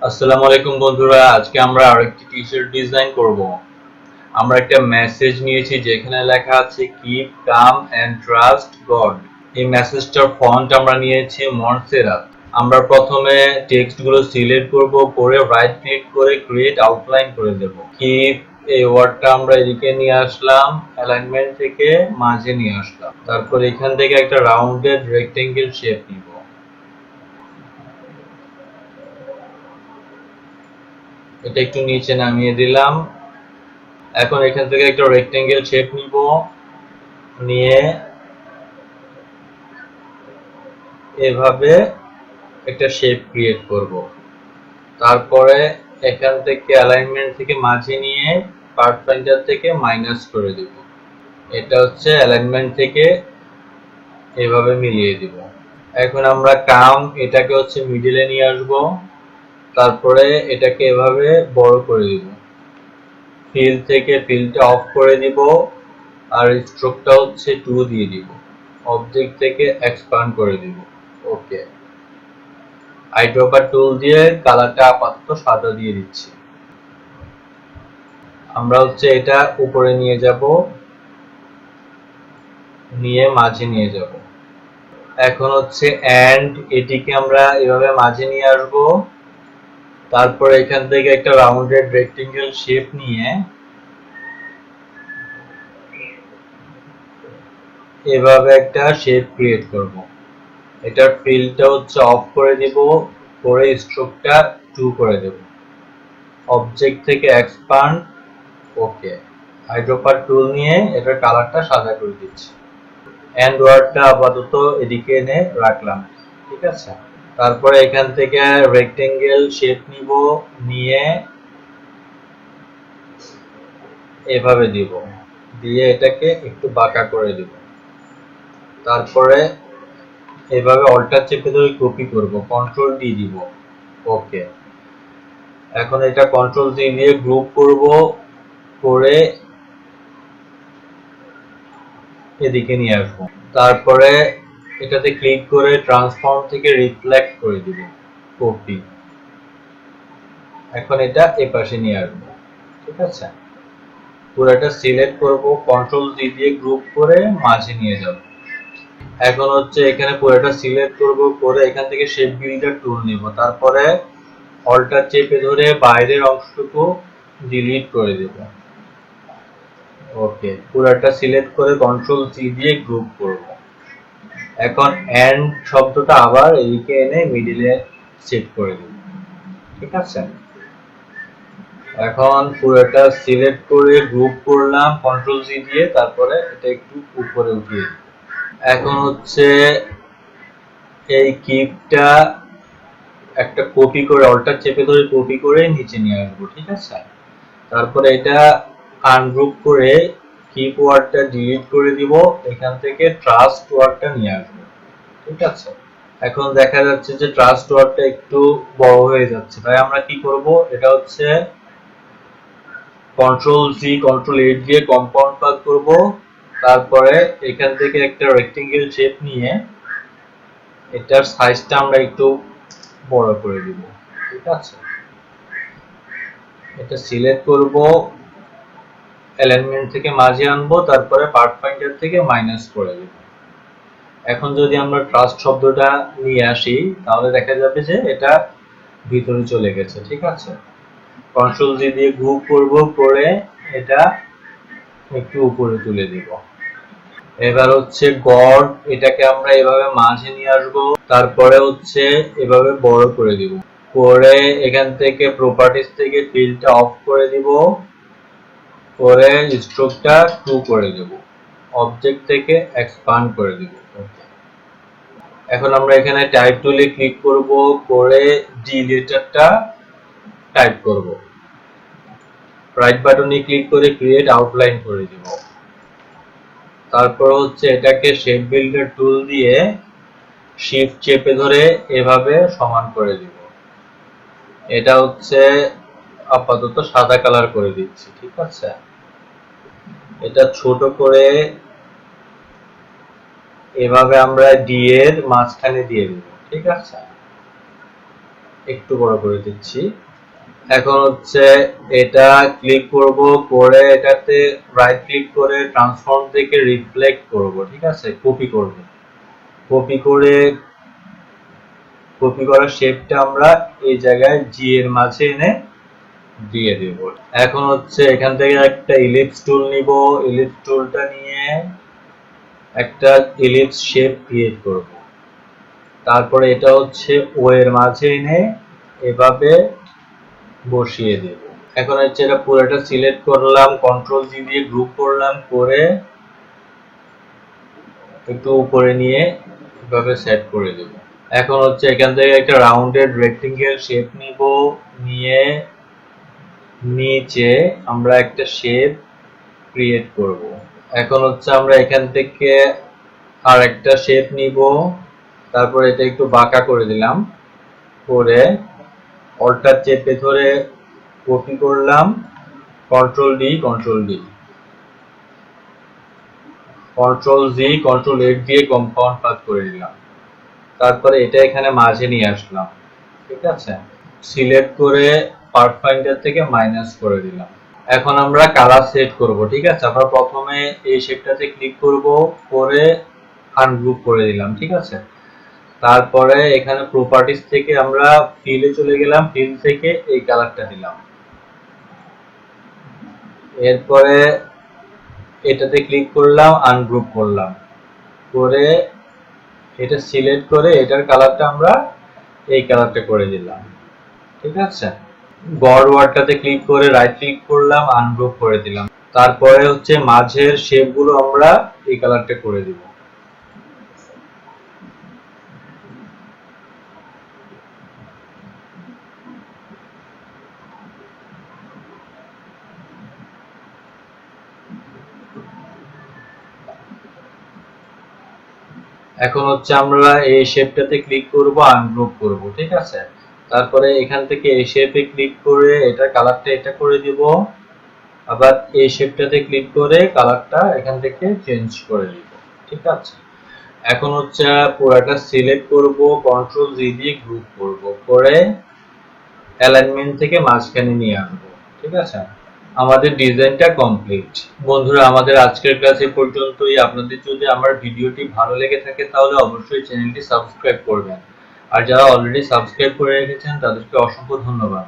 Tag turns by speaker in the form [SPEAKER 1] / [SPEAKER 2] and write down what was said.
[SPEAKER 1] আসসালামু আলাইকুম বন্ধুরা, আজকে আমরা আরেকটি টি-শার্ট ডিজাইন করব। আমরা একটা মেসেজ নিয়েছি যেখানে লেখা আছে keep calm and trust God. এই মেসেজটার ফন্ট আমরা নিয়েছি মন্টসেরাত। আমরা প্রথমে টেক্সট গুলো সিলেক্ট করব, করে রাইট ক্লিক করে ক্রিয়েট আউটলাইন করে দেব। কিপ এই ওয়ার্ডটা আমরা এদিকে নিয়ে আসলাম, অ্যালাইনমেন্ট থেকে মাঝে নিয়ে আসলাম। তারপর এখান থেকে একটা রাউন্ডেড রেক্টেঙ্গেল শেপ নিব। এটা একটু নিচে নামিয়ে দিলাম। এখন এখান থেকে একটা রেক্টেঙ্গেল শেপ নিব, নিয়ে এভাবে একটা শেপ ক্রিয়েট করব। তারপরে এখান থেকে অ্যালাইনমেন্ট থেকে মাঝে নিয়ে পার্ট ফাইন্ডার থেকে মাইনাস করে দিব। এটা হচ্ছে অ্যালাইনমেন্ট থেকে এভাবে মিলিয়ে দিব। এখন আমরা কাম এটাকে হচ্ছে মিডলে নিয়ে আসব, তারপরে এটাকে এভাবে বড় করে দিব। ফিল থেকে ফিলটা অফ করে দিব, আর স্ট্রোকটা হচ্ছে 2 দিয়ে দিব। অবজেক্ট থেকে এক্সপ্যান্ড করে দিব। ওকে, আইড্রপার টুল দিয়ে কালারটা আপাতত সাদা দিয়ে দিচ্ছি। আমরা হচ্ছে এটা উপরে নিয়ে যাব, নিয়ে মাঝে নিয়ে যাব। এখন হচ্ছে এন্ড এটিকে আমরা এভাবে মাঝে নিয়ে আসব। তারপর এখান থেকে একটা রাউন্ডেড রেক্টেঙ্গেল শেপ নিয়ে এভাবে একটা শেপ ক্রিয়েট করব। এটার ফিলটা হচ্ছে অফ করে দিব, করে স্ট্রোকটা 2 করে দেব। অবজেক্ট থেকে এক্সপ্যান্ড। ওকে, আইড্রপার টুল নিয়ে এটার কালারটা সাদা করে দিচ্ছি। এন্ড ওয়ার্ডটা আপাতত এদিকে এনে রাখলাম, ঠিক আছে। তারপরে এখান থেকে রেক্টেঙ্গেল শেপ নিব, নিয়ে এভাবে দিব, দিয়ে এটাকে একটু বাঁকা করে দিব। তারপরে এভাবে অল্টার চেপে ধরে কপি করব, কন্ট্রোল ডি দিব। ওকে, এখন এটা কন্ট্রোল ডি দিয়ে গ্রুপ করব, করে এদিকে নিয়ে আসবো। তারপরে এটাতে ক্লিক করে ট্রান্সফর্ম থেকে রিফ্লেক্ট করে দিব, কপি। এখন এটা এপাশে নিয়ে আসবো, ঠিক আছে। পুরোটা সিলেক্ট করব, কন্ট্রোল ডি দিয়ে গ্রুপ করে মাঝে নিয়ে যাব। এখন হচ্ছে এখানে পুরোটা সিলেক্ট করব, করে এখান থেকে শেপ বিল্ডার টুল নিব, তারপরে অল্টার চেপে ধরে বাইরের অংশটুকু ডিলিট করে দেব। ওকে, পুরোটা সিলেক্ট করে কন্ট্রোল সি দিয়ে গ্রুপ করব। এখন এন্ড শব্দটা আবার এদিকে এনে মিডলে সেট করে দেব, ঠিক আছে। এখন পুরোটা সিলেক্ট করে গ্রুপ করলাম কন্ট্রোল সি দিয়ে, তারপরে এটা একটু উপরে উঠিয়ে দিই। এখন হচ্ছে এই কিপটা একটা কপি করে অল্টার চেপে ধরে কপি করে নিচে নিয়ে আসবো, ঠিক আছে। তারপরে এটা আনগ্রুপ করে কিপ ওয়ার্ডটা ডিলিট করে দিব, এখান থেকে ট্রাস্ট ওয়ার্ডটা নিয়ে আসবো, ঠিক আছে। এখন দেখা যাচ্ছে যে ট্রাস্ট ওয়ার্ডটা একটু বড় হয়ে যাচ্ছে, তাই আমরা কি করব, এটা হচ্ছে কন্ট্রোল সি কন্ট্রোল 8 দিয়ে কম্পাউন্ড পাথ করব। তারপরে এখান থেকে একটা রেক্টেঙ্গেল শেপ নিয়ে এটার সাইজটা আমরা একটু বড় করে দিব, ঠিক আছে। এটা সিলেক্ট করব, অ্যালাইনমেন্ট থেকে মাঝে আনবো, তারপরে পার্ট ফাইন্ডার থেকে মাইনাস করে দেব। এখন যদি আমরা ট্রাস্ট শব্দটা নিয়ে আসি, তাহলে দেখা যাবে যে এটা ভিতরে চলে গেছে, ঠিক আছে। কন্ট্রোল জি দিয়ে গ্রুপ করব, করে এটা একটু উপরে তুলে দিব। এবার হচ্ছে গড, এটাকে আমরা এভাবে মাঝে নিয়ে আসবো, তারপরে হচ্ছে এভাবে বড় করে দিব, করে এখান থেকে প্রপার্টিজ থেকে ফিলটা অফ করে দিব, করে স্ট্রোকটা 2 করে দেব। অবজেক্ট থেকে এক্সপ্যান্ড করে দিব। এখন আমরা এখানে টাইপ টুলে ক্লিক করব, করে ডি লেটারটা টাইপ করব। রাইট বাটনে ক্লিক করে ক্রিয়েট আউটলাইন করে দিব। তারপর হচ্ছে এটাকে শেপ বিল্ডার টুল দিয়ে শিফট চেপে ধরে এভাবে সমান করে দিব। এটা হচ্ছে আপাতত সাদা কালার করে দিচ্ছি, ঠিক আছে। এটা ছোট করে এভাবে আমরা ডি এর মাঝখানে দিয়ে দেব। ঠিক আছে, একটু বড় করে দিচ্ছি। এখন হচ্ছে এটা ক্লিক করব, করে এটাতে রাইট ক্লিক করে ট্রান্সফর্ম থেকে রিফ্লেক্ট করব। ঠিক আছে, কপি করব। কপি করে কপি করা শেপটা আমরা এই জায়গায় জি এর মাঝে এনে দিয়ে দেব। এখন হচ্ছে এখান থেকে একটা ইলিপস টুল নিব। ইলিপস টুলটা নিয়ে একটা ইলিপস শেপ ক্রিয়েট করব। তারপরে এটা হচ্ছে ও এর মাঝে এনে এভাবে বসিয়ে দেব। এখন হচ্ছে এটা পুরোটা সিলেক্ট করলাম, কন্ট্রোল জি দিয়ে গ্রুপ করলাম, করে একটু উপরে নিয়ে এভাবে সেট করে দেব। এখন হচ্ছে এখান থেকে একটা রাউন্ডেড রেক্টেঙ্গেল শেপ নিব, নিয়ে নিচে আমরা একটা শেপ ক্রিয়েট করব। এখন হচ্ছে আমরা এখান থেকে আর একটা শেপ নিব, তারপর এটা একটু বাঁকা করে দিলাম, করে অল্টার চেপে ধরে কপি করলাম, control D control D control জি কন্ট্রোল এইট দিয়ে কম্পাউন্ড পাথ করে দিলাম। তারপরে এটা এখানে মাঝে নিয়ে আসলাম। ঠিক আছে, সিলেক্ট করে পার্ট ফাইন্ডার থেকে মাইনাস করে দিলাম। এখন আমরা কালার সেট করব। ঠিক আছে, আমরা প্রথমে এই শেপটাতে ক্লিক করব, করে আনগ্রুপ করে দিলাম। ঠিক আছে, তারপরে এখানে প্রপার্টিজ থেকে আমরা ফিলে চলে গেলাম, ফিল থেকে এই কালারটা দিলাম। এরপরে এটাতে ক্লিক করলাম, আনগ্রুপ করলাম, করে এটা সিলেক্ট করে এটার কালারটা আমরা এই কালারটা করে দিলাম। ঠিক আছে, বড় ওয়ার্ডটাতে ক্লিক করে রাইট ক্লিক করলাম, আনগ্রুপ করে দিলাম। তারপরে হচ্ছে মাঝের শেপগুলো আমরা এই কালারটা করে দিব। এখন হচ্ছে আমরা এই শেপটাতে ক্লিক করব, আনগ্রুপ করব। ঠিক আছে, তারপরে এখান থেকে এই শেপে ক্লিক করে এটার কালারটা এটা করে দিব, আবার এই শেপটাতে ক্লিক করে কালারটা এখান থেকে চেঞ্জ করে দিব। ঠিক আছে, এখন হচ্ছে পুরোটা সিলেক্ট করব, কন্ট্রোল জি দিয়ে গ্রুপ করব, করে অ্যালাইনমেন্ট থেকে মাঝখানে নিয়ে আনবো। ঠিক আছে, আমাদের ডিজাইনটা কমপ্লিট। বন্ধুরা, আমাদের আজকের ক্লাস এ পর্যন্তই। আপনাদের যদি আমার ভিডিওটি ভালো লেগে থাকে তাহলে অবশ্যই চ্যানেলটি সাবস্ক্রাইব করবেন, আর যারা অলরেডি সাবস্ক্রাইব করে রেখেছেন তাদেরকে অসংখ্য ধন্যবাদ।